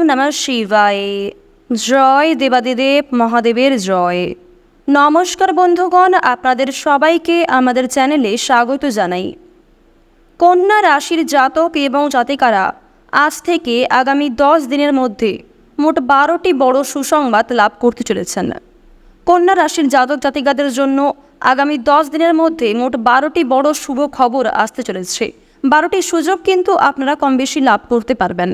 নমঃ শিবায়। জয় দেবাদিদেব মহাদেবের জয়। নমস্কার বন্ধুগণ, আপনাদের সবাইকে আমাদের চ্যানেলে স্বাগত জানাই। কন্যা রাশির জাতক এবং জাতিকারা আজ থেকে আগামী 10 দিনের মধ্যে মোট 12টি বড় সুসংবাদ লাভ করতে চলেছেন। কন্যা রাশির জাতক জাতিকাদের জন্য আগামী 10 দিনের মধ্যে মোট 12টি বড় শুভ খবর আসতে চলেছে। 12টি সুযোগ কিন্তু আপনারা কম বেশি লাভ করতে পারবেন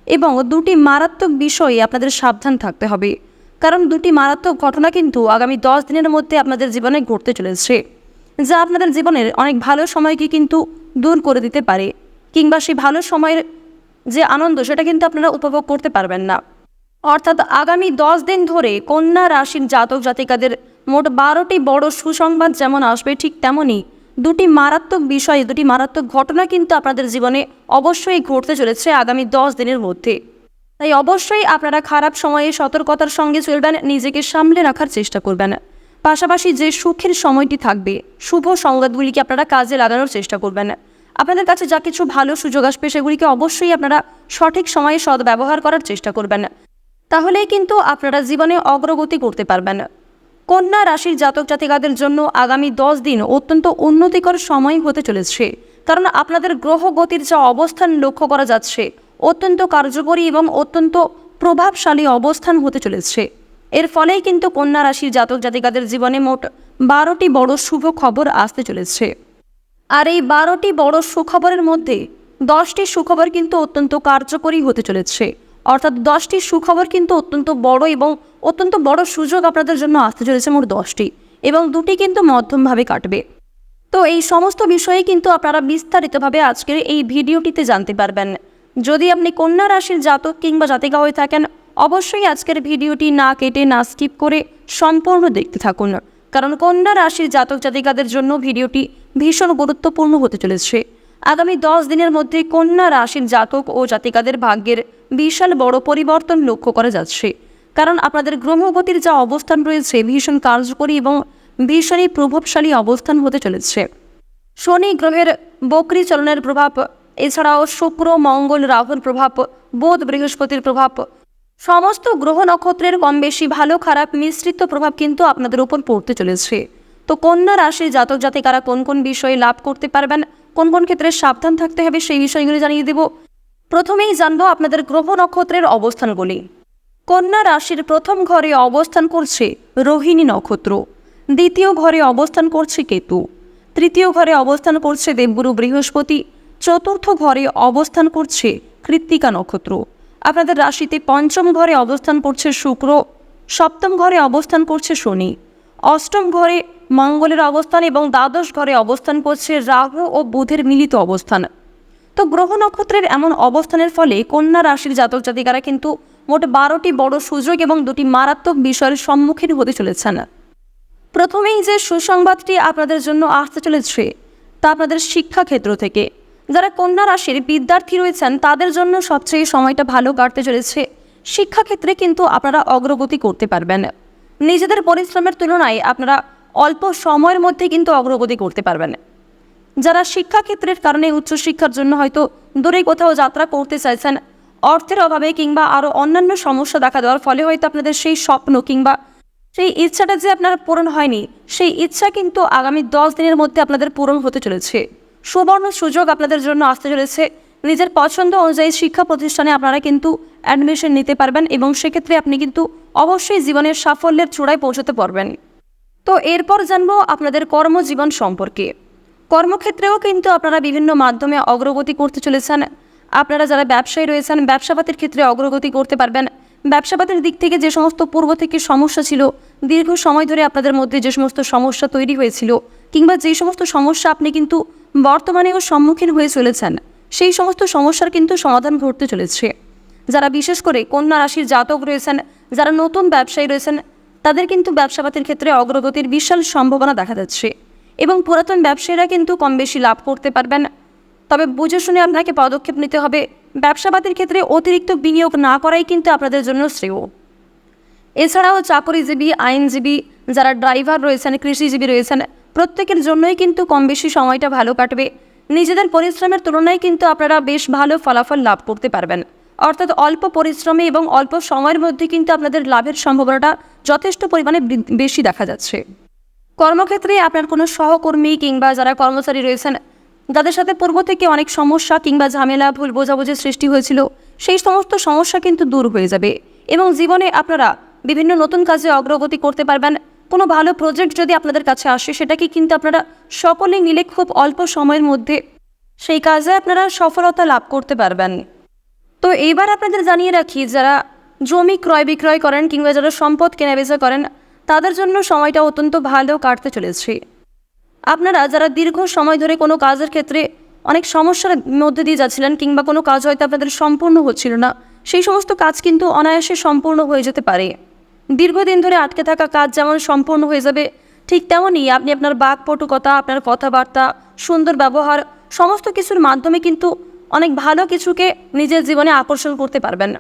এবং দুটি মারাত্মক বিষয়ে আপনাদের সাবধান থাকতে হবে, কারণ দুটি মারাত্মক ঘটনা কিন্তু আগামী 10 দিনের মধ্যে আপনাদের জীবনে ঘটতে চলেছে, যা আপনাদের জীবনের অনেক ভালো সময়কে কিন্তু দূর করে দিতে পারে, কিংবা সেই ভালো সময়ের যে আনন্দ সেটা কিন্তু আপনারা উপভোগ করতে পারবেন না। অর্থাৎ আগামী 10 দিন ধরে কন্যা রাশির জাতক জাতিকাদের মোট 12টি বড় সুসংবাদ যেমন আসবে, ঠিক তেমনই দুটি মারাত্মক বিষয়, দুটি মারাত্মক ঘটনা কিন্তু আপনাদের জীবনে অবশ্যই ঘটতে চলেছে আগামী 10 দিনের মধ্যে। তাই অবশ্যই আপনারা খারাপ সময়ে সতর্কতার সঙ্গে চলবেন, নিজেকে সামলে রাখার চেষ্টা করবেন। পাশাপাশি যে সুখের সময়টি থাকবে, শুভ সংবাদগুলিকে আপনারা কাজে লাগানোর চেষ্টা করবেন। আপনাদের কাছে যা কিছু ভালো সুযোগ আসবে সেগুলিকে অবশ্যই আপনারা সঠিক সময়ে সদ্ব্যবহার করার চেষ্টা করবেন, তাহলেই কিন্তু আপনারা জীবনে অগ্রগতি করতে পারবেন। কন্যা রাশির জাতক জাতিকাদের জন্য আগামী 10 দিন অত্যন্ত উন্নতিকর সময় হতে চলেছে, কারণ আপনাদের গ্রহগতির যা অবস্থান লক্ষ্য করা যাচ্ছে অত্যন্ত কার্যকরী এবং অত্যন্ত প্রভাবশালী অবস্থান হতে চলেছে। এর ফলেই কিন্তু কন্যা রাশির জাতক জাতিকাদের জীবনে মোট 12টি বড় শুভ খবর আসতে চলেছে। আর এই 12টি বড় সুখবরের মধ্যে 10টি সুখবর কিন্তু অত্যন্ত কার্যকরী হতে চলেছে। অর্থাৎ 10টি সুখবর কিন্তু অত্যন্ত বড় এবং অত্যন্ত বড় সুযোগ আপনাদের জন্য আসতে চলেছে মোট 10টি, এবং দুটি কিন্তু মধ্যমভাবে কাটবে। তো এই সমস্ত বিষয়ে কিন্তু আপনারা বিস্তারিতভাবে আজকের এই ভিডিওটিতে জানতে পারবেন। যদি আপনি কন্যা রাশির জাতক কিংবা জাতিকা হয়ে থাকেন, অবশ্যই আজকের ভিডিওটি না কেটে না স্কিপ করে সম্পূর্ণ দেখতে থাকুন, কারণ কন্যা রাশির জাতক জাতিকাদের জন্য ভিডিওটি ভীষণ গুরুত্বপূর্ণ হতে চলেছে। আগামী 10 দিনের মধ্যে কন্যা রাশির জাতক ও জাতিকাদের ভাগ্যের বিশাল বড় পরিবর্তন লক্ষ্য করা যাচ্ছে, কারণ আপনাদের গ্রহগতির যা অবস্থান রয়েছে ভীষণ কার্যকরী এবং ভীষণই প্রভাবশালী অবস্থান হতে চলেছে। শনি গ্রহের বক্রী চলনের প্রভাব, এছাড়াও শুক্র মঙ্গল রাহুর প্রভাব, বুধ বৃহস্পতির প্রভাব, সমস্ত গ্রহ নক্ষত্রের কম বেশি ভালো খারাপ মিশ্রিত প্রভাব কিন্তু আপনাদের উপর পড়তে চলেছে। তো কন্যা রাশির জাতক জাতিকারা কোন কোন বিষয়ে লাভ করতে পারবেন, কোন কোন ক্ষেত্রে সাবধান থাকতে হবে, সেই বিষয়গুলি জানিয়ে দেব। প্রথমেই জানবো আপনাদের গ্রহ নক্ষত্রের অবস্থানগুলি। কন্যা রাশির প্রথম ঘরে অবস্থান করছে রোহিণী নক্ষত্র, দ্বিতীয় ঘরে অবস্থান করছে কেতু, তৃতীয় ঘরে অবস্থান করছে দেবগুরু বৃহস্পতি, চতুর্থ ঘরে অবস্থান করছে কৃত্তিকা নক্ষত্র। আপনাদের রাশিতে পঞ্চম ঘরে অবস্থান করছে শুক্র, সপ্তম ঘরে অবস্থান করছে শনি, অষ্টম ঘরে মঙ্গলের অবস্থান এবং দ্বাদশ ঘরে অবস্থান করছে রাহু ও বুধের মিলিত অবস্থান। তো গ্রহ নক্ষত্রের এমন অবস্থানের ফলে কন্যা রাশির জাতক জাতিকারা কিন্তু মোট 12টি বড় সুযোগ এবং দুটি মারাত্মক বিষয়ের সম্মুখীন হতে চলেছেন। প্রথমেই যে সুসংবাদটি আপনাদের জন্য আসতে চলেছে তা আপনাদের শিক্ষাক্ষেত্র থেকে। যারা কন্যা রাশির বিদ্যার্থী রয়েছেন তাদের জন্য সবচেয়ে সময়টা ভালো কাটতে চলেছে। শিক্ষাক্ষেত্রে কিন্তু আপনারা অগ্রগতি করতে পারবেন। নিজেদের পরিশ্রমের তুলনায় আপনারা অল্প সময়ের মধ্যে কিন্তু অগ্রগতি করতে পারবেন। যারা শিক্ষাক্ষেত্রের কারণে উচ্চশিক্ষার জন্য হয়তো দূরে কোথাও যাত্রা করতে চাইছেন, অর্থের অভাবে কিংবা আরও অন্যান্য সমস্যা দেখা দেওয়ার ফলে হয়তো আপনাদের সেই স্বপ্ন কিংবা সেই ইচ্ছাটা যে আপনার পূরণ হয়নি, সেই ইচ্ছা কিন্তু আগামী 10 দিনের মধ্যে আপনাদের পূরণ হতে চলেছে। সুবর্ণ সুযোগ আপনাদের জন্য আসতে চলেছে। নিজের পছন্দ অনুযায়ী শিক্ষা প্রতিষ্ঠানে আপনারা কিন্তু অ্যাডমিশন নিতে পারবেন এবং সেক্ষেত্রে আপনি কিন্তু অবশ্যই জীবনের সাফল্যের চূড়ায় পৌঁছতে পারবেন। তো এরপর জানবো আপনাদের কর্মজীবন সম্পর্কে। কর্মক্ষেত্রেও কিন্তু আপনারা বিভিন্ন মাধ্যমে অগ্রগতি করতে চলেছেন। আপনারা যারা ব্যবসায়ী রয়েছেন, ব্যবসাপাতির ক্ষেত্রে অগ্রগতি করতে পারবেন। ব্যবসাপাতির দিক থেকে যে সমস্ত পূর্ব থেকে সমস্যা ছিল, দীর্ঘ সময় ধরে আপনাদের মধ্যে যে সমস্ত সমস্যা তৈরি হয়েছিল কিংবা যে সমস্ত সমস্যা আপনি কিন্তু বর্তমানেও সম্মুখীন হয়ে চলেছেন, সেই সমস্ত সমস্যার কিন্তু সমাধান ঘটতে চলেছে। যারা বিশেষ করে কন্যা রাশির জাতক রয়েছেন, যারা নতুন ব্যবসায়ী রয়েছেন, তাদের কিন্তু ব্যবসাপাতির ক্ষেত্রে অগ্রগতির বিশাল সম্ভাবনা দেখা যাচ্ছে এবং পুরাতন ব্যবসায়ীরা কিন্তু কম বেশি লাভ করতে পারবেন। তবে বুঝে শুনে আপনাকে পদক্ষেপ নিতে হবে। ব্যবসাপাতির ক্ষেত্রে অতিরিক্ত বিনিয়োগ না করাই কিন্তু আপনাদের জন্য শ্রেয়। এছাড়াও চাকরিজীবী, আইনজীবী, যারা ড্রাইভার রয়েছেন, কৃষিজীবী রয়েছেন, প্রত্যেকের জন্যই কিন্তু কম বেশি সময়টা ভালো কাটবে। নিজেদের পরিশ্রমের তুলনায় কিন্তু আপনারা বেশ ভালো ফলাফল লাভ করতে পারবেন। অর্থাৎ অল্প পরিশ্রমে এবং অল্প সময়ের মধ্যে কিন্তু আপনাদের লাভের সম্ভাবনাটা যথেষ্ট পরিমাণে বেশি দেখা যাচ্ছে। কর্মক্ষেত্রে আপনার কোনো সহকর্মী কিংবা যারা কর্মচারী রয়েছেন, যাদের সাথে পূর্ব থেকে অনেক সমস্যা কিংবা ঝামেলা, ভুল বোঝাবুঝির সৃষ্টি হয়েছিল, সেই সমস্ত সমস্যা কিন্তু দূর হয়ে যাবে এবং জীবনে আপনারা বিভিন্ন নতুন কাজে অগ্রগতি করতে পারবেন। কোনো ভালো প্রজেক্ট যদি আপনাদের কাছে আসে, সেটাকে কিন্তু আপনারা সকলে মিলে খুব অল্প সময়ের মধ্যে সেই কাজে আপনারা সফলতা লাভ করতে পারবেন। তো এইবার আপনাদের জানিয়ে রাখি, যারা জমি ক্রয় বিক্রয় করেন কিংবা যারা সম্পদ কেনাবেচা করেন, তাদের জন্য সময়টা অত্যন্ত ভালো কাটতে চলেছে। আপনারা যারা দীর্ঘ সময় ধরে কোনো কাজের ক্ষেত্রে অনেক সমস্যার মধ্যে দিয়ে যাচ্ছিলেন কিংবা কোনো কাজ হয়তো আপনাদের সম্পূর্ণ হচ্ছিল না, সেই সমস্ত কাজ কিন্তু অনায়াসে সম্পূর্ণ হয়ে যেতে পারে। দীর্ঘদিন ধরে আটকে থাকা কাজ যেমন সম্পূর্ণ হয়ে যাবে, ঠিক তেমনই আপনি আপনার বাকপটুকতা, আপনার কথাবার্তা, সুন্দর ব্যবহার, সমস্ত কিছুর মাধ্যমে কিন্তু অনেক ভালো কিছুকে নিজের জীবনে আকর্ষণ করতে পারবেন।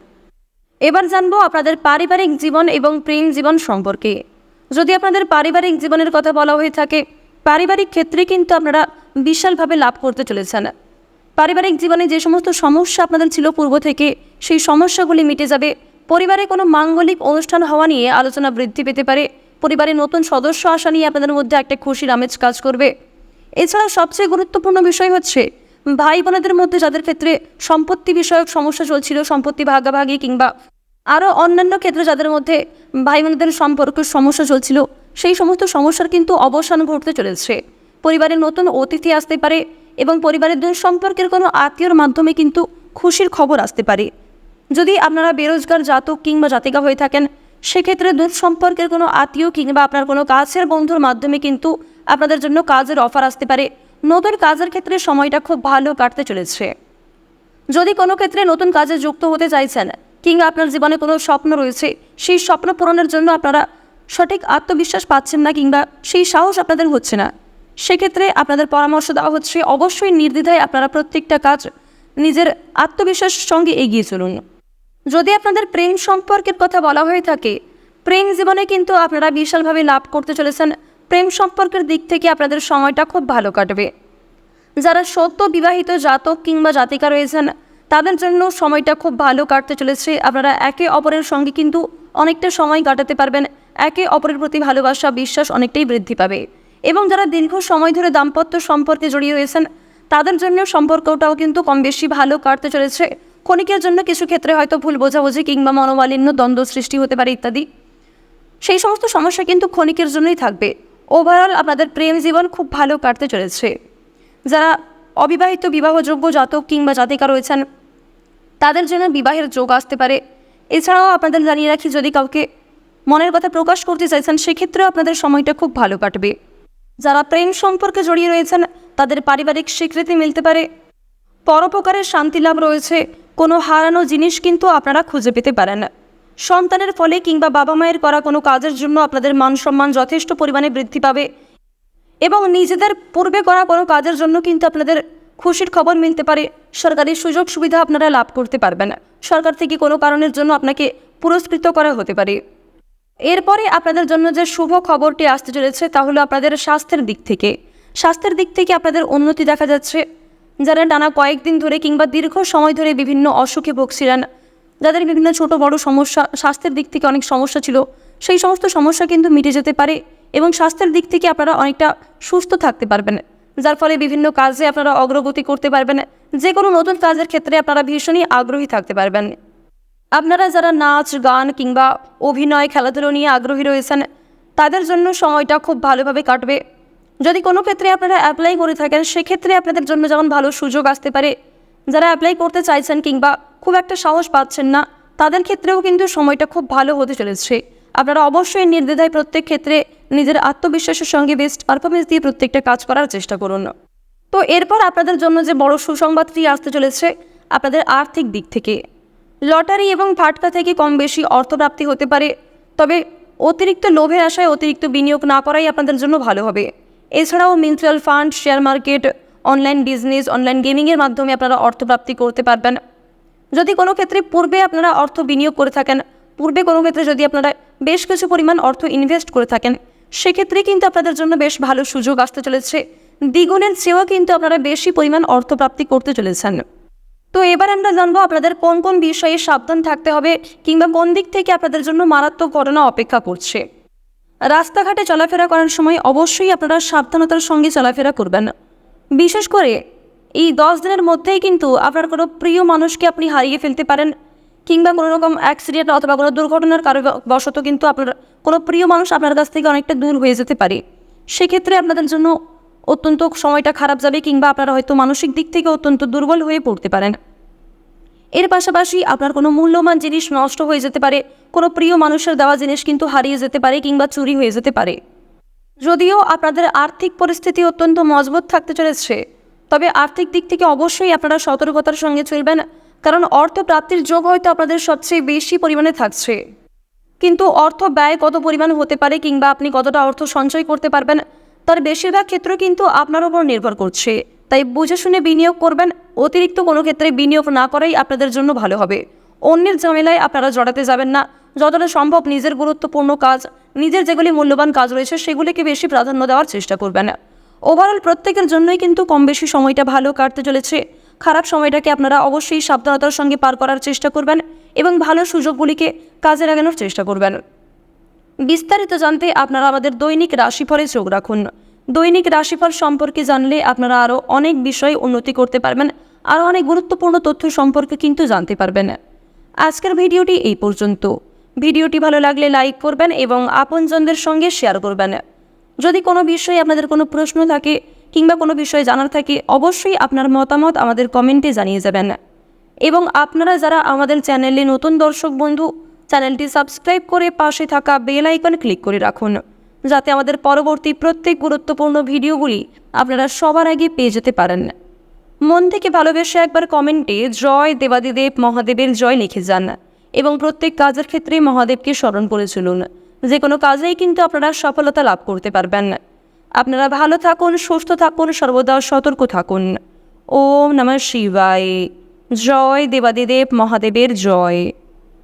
এবার জানবো আপনাদের পারিবারিক জীবন এবং প্রেম জীবন সম্পর্কে। যদি আপনাদের পারিবারিক জীবনের কথা বলা হয়ে থাকে, পারিবারিক ক্ষেত্রে কিন্তু আপনারা বিশালভাবে লাভ করতে চলেছেন। পারিবারিক জীবনে যে সমস্ত সমস্যা আপনাদের ছিল পূর্ব থেকে, সেই সমস্যাগুলি মিটে যাবে। পরিবারে কোনো মাঙ্গলিক অনুষ্ঠান হওয়া নিয়ে আলোচনা বৃদ্ধি পেতে পারে। পরিবারে নতুন সদস্য আসা নিয়ে আপনাদের মধ্যে একটা খুশির আমেজ কাজ করবে। এছাড়া সবচেয়ে গুরুত্বপূর্ণ বিষয় হচ্ছে, ভাই বোনেদের মধ্যে যাদের ক্ষেত্রে সম্পত্তি বিষয়ক সমস্যা চলছিল, সম্পত্তি ভাগাভাগি কিংবা আরও অন্যান্য ক্ষেত্রে যাদের মধ্যে ভাই বোনদের সম্পর্কের সমস্যা চলছিল, সেই সমস্ত সমস্যার কিন্তু অবসান ঘটতে চলেছে। পরিবারে নতুন অতিথি আসতে পারে এবং পরিবারের সম্পর্কের কোনো আত্মীয়র মাধ্যমে কিন্তু খুশির খবর আসতে পারে। যদি আপনারা বেরোজগার জাতক কিংবা জাতিকা হয়ে থাকেন, সেক্ষেত্রে দূর সম্পর্কের কোনো আত্মীয় কিংবা আপনার কোনো কাছের বন্ধুর মাধ্যমে কিন্তু আপনাদের জন্য কাজের অফার আসতে পারে। নতুন কাজের ক্ষেত্রে সময়টা খুব ভালো কাটতে চলেছে। যদি কোনো ক্ষেত্রে নতুন কাজে যুক্ত হতে চাইছেন কিংবা আপনার জীবনে কোনো স্বপ্ন রয়েছে, সেই স্বপ্ন পূরণের জন্য আপনারা সঠিক আত্মবিশ্বাস পাচ্ছেন না কিংবা সেই সাহস আপনাদের হচ্ছে না, সেক্ষেত্রে আপনাদের পরামর্শ দেওয়া হচ্ছে অবশ্যই নির্দ্বিধায় আপনারা প্রত্যেকটা কাজ নিজের আত্মবিশ্বাসের সঙ্গে এগিয়ে চলুন। যদি আপনাদের প্রেম সম্পর্কের কথা বলা হয়ে থাকে, প্রেম জীবনে কিন্তু আপনারা বিশালভাবে লাভ করতে চলেছেন। প্রেম সম্পর্কের দিক থেকে আপনাদের সময়টা খুব ভালো কাটবে। যারা সদ্য বিবাহিত জাতক কিংবা জাতিকা রয়েছেন, তাদের জন্য সময়টা খুব ভালো কাটতে চলেছে। আপনারা একে অপরের সঙ্গে কিন্তু অনেকটা সময় কাটাতে পারবেন। একে অপরের প্রতি ভালোবাসা, বিশ্বাস অনেকটাই বৃদ্ধি পাবে। এবং যারা দীর্ঘ সময় ধরে দাম্পত্য সম্পর্কে জড়িয়ে রয়েছেন, তাদের জন্য সম্পর্কটাও কিন্তু কম বেশি ভালো কাটতে চলেছে। ক্ষণিকের জন্য কিছু ক্ষেত্রে হয়তো ভুল বোঝাবুঝি কিংবা মনোমালিন্য, দ্বন্দ্ব সৃষ্টি হতে পারে ইত্যাদি। সেই সমস্ত সমস্যা কিন্তু ক্ষণিকের জন্যই থাকবে। ওভারঅল আপনাদের প্রেম জীবন খুব ভালো কাটতে চলেছে। যারা অবিবাহিত বিবাহযোগ্য জাতক কিংবা জাতিকা রয়েছেন, তাদের জন্য বিবাহের যোগ আসতে পারে। এছাড়াও আপনাদের জানিয়ে রাখি, যদি কাউকে মনের কথা প্রকাশ করতে চাইছেন, সেক্ষেত্রেও আপনাদের সময়টা খুব ভালো কাটবে। যারা প্রেম সম্পর্কে জড়িয়ে রয়েছেন, তাদের পারিবারিক স্বীকৃতি মিলতে পারে। পরোপকারের শান্তি লাভ রয়েছে। কোনো হারানো জিনিস কিন্তু আপনারা খুঁজে পেতে পারেন। সন্তানের ফলে কিংবা বাবা মায়ের করা কোনো কাজের জন্য আপনাদের মান সম্মান যথেষ্ট পরিমাণে বৃদ্ধি পাবে এবং নিজেদের পূর্বে করা কোনো কাজের জন্য কিন্তু আপনাদের খুশির খবর মিলতে পারে। সরকারি সুযোগ সুবিধা আপনারা লাভ করতে পারবেন। সরকার থেকে কোনো কারণের জন্য আপনাকে পুরস্কৃত করা হতে পারে। এরপরে আপনাদের জন্য যে শুভ খবরটি আসতে চলেছে, তা হলো আপনাদের স্বাস্থ্যের দিক থেকে। স্বাস্থ্যের দিক থেকে আপনাদের উন্নতি দেখা যাচ্ছে। যারা টানা কয়েকদিন ধরে কিংবা দীর্ঘ সময় ধরে বিভিন্ন অসুখে ভুগছিলেন, যাদের বিভিন্ন ছোট বড় সমস্যা, স্বাস্থ্যের দিক থেকে অনেক সমস্যা ছিল, সেই সমস্ত সমস্যা কিন্তু মিটে যেতে পারে এবং স্বাস্থ্যের দিক থেকে আপনারা অনেকটা সুস্থ থাকতে পারবেন, যার ফলে বিভিন্ন কাজে আপনারা অগ্রগতি করতে পারবেন। যে কোনো নতুন কাজের ক্ষেত্রে আপনারা ভীষণই আগ্রহী থাকতে পারবেন। আপনারা যারা নাচ, গান কিংবা অভিনয়, খেলাধুলো নিয়ে আগ্রহী রয়েছেন, তাদের জন্য সময়টা খুব ভালোভাবে কাটবে। যদি কোনো ক্ষেত্রে আপনারা অ্যাপ্লাই করে থাকেন, সেক্ষেত্রে আপনাদের জন্য যেমন ভালো সুযোগ আসতে পারে। যারা অ্যাপ্লাই করতে চাইছেন কিংবা খুব একটা সাহস পাচ্ছেন না, তাদের ক্ষেত্রেও কিন্তু সময়টা খুব ভালো হতে চলেছে। আপনারা অবশ্যই নির্দ্বিধায় প্রত্যেক ক্ষেত্রে নিজের আত্মবিশ্বাসের সঙ্গে বেস্ট পারফরমেন্স দিয়ে প্রত্যেকটা কাজ করার চেষ্টা করুন। তো এরপর আপনাদের জন্য যে বড় সুসংবাদটি আসতে চলেছে, আপনাদের আর্থিক দিক থেকে লটারি এবং ফাটকা থেকে কম বেশি অর্থপ্রাপ্তি হতে পারে। তবে অতিরিক্ত লোভের আশায় অতিরিক্ত বিনিয়োগ না করাই আপনাদের জন্য ভালো হবে। এছাড়াও mutual fund, share market, online business, online গেমিংয়ের মাধ্যমে আপনারা অর্থপ্রাপ্তি করতে পারবেন। যদি কোনো ক্ষেত্রে পূর্বে আপনারা অর্থ বিনিয়োগ করে থাকেন, পূর্বে কোনো ক্ষেত্রে যদি আপনারা বেশ কিছু পরিমাণ অর্থ ইনভেস্ট করে থাকেন, সেক্ষেত্রে কিন্তু আপনাদের জন্য বেশ ভালো সুযোগ আসতে চলেছে। দ্বিগুণের চেয়েও কিন্তু আপনারা বেশি পরিমাণ অর্থপ্রাপ্তি করতে চলেছেন। তো এবার আমরা জানবো আপনাদের কোন কোন বিষয়ে সাবধান থাকতে হবে কিংবা কোন দিক থেকে আপনাদের জন্য মারাত্মক ঘটনা অপেক্ষা করছে। রাস্তাঘাটে চলাফেরা করার সময় অবশ্যই আপনারা সাবধানতার সঙ্গে চলাফেরা করবেন। বিশেষ করে এই 10 দিনের মধ্যেই কিন্তু আপনার কোনো প্রিয় মানুষকে আপনি হারিয়ে ফেলতে পারেন, কিংবা কোনো রকম অ্যাক্সিডেন্ট অথবা কোনো দুর্ঘটনার কারণবশত কিন্তু আপনার কোনো প্রিয় মানুষ আপনার কাছ থেকে অনেকটা দূর হয়ে যেতে পারে। সেক্ষেত্রে আপনাদের জন্য অত্যন্ত সময়টা খারাপ যাবে, কিংবা আপনারা হয়তো মানসিক দিক থেকে অত্যন্ত দুর্বল হয়ে পড়তে পারেন। এর পাশাপাশি আপনার কোনো মূল্যবান জিনিস নষ্ট হয়ে যেতে পারে, কোনো প্রিয় মানুষের দেওয়া জিনিস কিন্তু হারিয়ে যেতে পারে কিংবা চুরি হয়ে যেতে পারে। যদিও আপনাদের আর্থিক পরিস্থিতি অত্যন্ত মজবুত থাকতে চলেছে, তবে আর্থিক দিক থেকে অবশ্যই আপনারা সতর্কতার সঙ্গে চলবেন, কারণ অর্থ প্রাপ্তির যোগ হয়তো আপনাদের সবচেয়ে বেশি পরিমাণে থাকছে, কিন্তু অর্থ ব্যয় কত পরিমাণ হতে পারে কিংবা আপনি কতটা অর্থ সঞ্চয় করতে পারবেন তার বেশিরভাগ ক্ষেত্র কিন্তু আপনার উপর নির্ভর করছে। তাই বুঝে শুনে বিনিয়োগ করবেন। অতিরিক্ত কোনো ক্ষেত্রে বিনিয়োগ না করাই আপনাদের জন্য ভালো হবে। অন্যের ঝামেলায় আপনারা জড়াতে যাবেন না। যতটা সম্ভব নিজের গুরুত্বপূর্ণ কাজ, নিজের যেগুলি মূল্যবান কাজ রয়েছে সেগুলিকে বেশি প্রাধান্য দেওয়ার চেষ্টা করবেন। ওভারঅল প্রত্যেকের জন্যই কিন্তু কম বেশি সময়টা ভালো কাটতে চলেছে। খারাপ সময়টাকে আপনারা অবশ্যই সাবধানতার সঙ্গে পার করার চেষ্টা করবেন এবং ভালো সুযোগগুলিকে কাজে লাগানোর চেষ্টা করবেন। বিস্তারিত জানতে আপনারা আমাদের দৈনিক রাশিফলে চোখ রাখুন। দৈনিক রাশিফল সম্পর্কে জানলে আপনারা আরও অনেক বিষয়ে উন্নতি করতে পারবেন, আরও অনেক গুরুত্বপূর্ণ তথ্য সম্পর্কে কিন্তু জানতে পারবেন। আজকের ভিডিওটি এই পর্যন্ত। ভিডিওটি ভালো লাগলে লাইক করবেন এবং আপনজনদের সঙ্গে শেয়ার করবেন। যদি কোনো বিষয়ে আপনাদের কোনো প্রশ্ন থাকে কিংবা কোনো বিষয়ে জানার থাকে অবশ্যই আপনার মতামত আমাদের কমেন্টে জানিয়ে যাবেন। এবং আপনারা যারা আমাদের চ্যানেলে নতুন দর্শক বন্ধু, চ্যানেলটি সাবস্ক্রাইব করে পাশে থাকা বেল আইকন ক্লিক করে রাখুন, যাতে আমাদের পরবর্তী প্রত্যেক গুরুত্বপূর্ণ ভিডিওগুলি আপনারা সবার আগে পেয়ে যেতে পারেন। মন থেকে ভালোবেসে একবার কমেন্টে জয় দেবাদিদেব মহাদেবের জয় লিখে যান এবং প্রত্যেক কাজের ক্ষেত্রে মহাদেবকে স্মরণ করে চলুন। যে কোনো কাজেই কিন্তু আপনারা সফলতা লাভ করতে পারবেন। আপনারা ভালো থাকুন, সুস্থ থাকুন, সর্বদা সতর্ক থাকুন। ওম নমঃ শিবায়। জয় দেবাদিদেব মহাদেবের জয়।